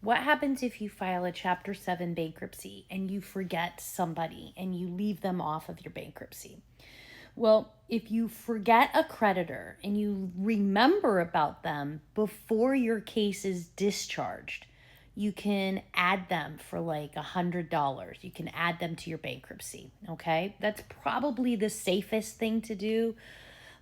What happens if you file a Chapter 7 bankruptcy and you forget somebody and you leave them off of your bankruptcy? Well, if you forget a creditor and you remember about them before your case is discharged, you can add them for like $100. You can add them to your bankruptcy. Okay. That's probably the safest thing to do.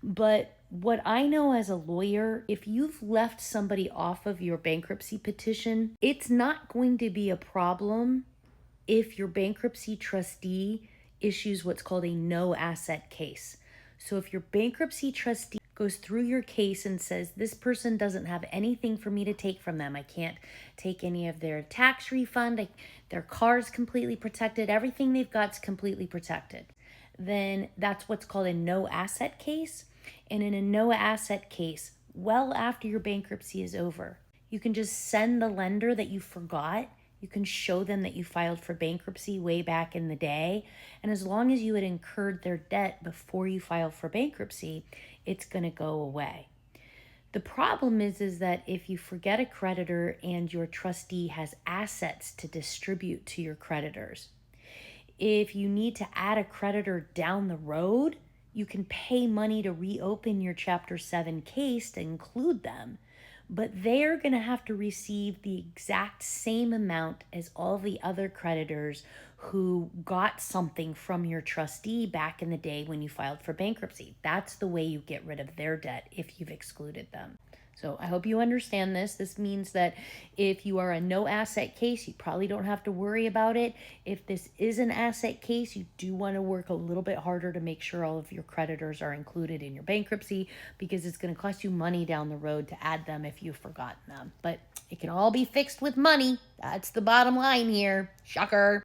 But what I know as a lawyer, if you've left somebody off of your bankruptcy petition, it's not going to be a problem if your bankruptcy trustee issues what's called a no asset case. So if your bankruptcy trustee goes through your case and says, this person doesn't have anything for me to take from them, I can't take any of their tax refund, their car's completely protected, everything they've got's completely protected, then that's what's called a no asset case. And in a no asset case, well after your bankruptcy is over, you can just send the lender that you forgot. You can show them that you filed for bankruptcy way back in the day. And as long as you had incurred their debt before you filed for bankruptcy, it's going to go away. The problem is that if you forget a creditor and your trustee has assets to distribute to your creditors, if you need to add a creditor down the road, you can pay money to reopen your Chapter 7 case to include them, but they're going to have to receive the exact same amount as all the other creditors who got something from your trustee back in the day when you filed for bankruptcy. That's the way you get rid of their debt if you've excluded them. So I hope you understand this. This means that if you are a no asset case, you probably don't have to worry about it. If this is an asset case, you do want to work a little bit harder to make sure all of your creditors are included in your bankruptcy, because it's going to cost you money down the road to add them if you've forgotten them. But it can all be fixed with money. That's the bottom line here. Shocker.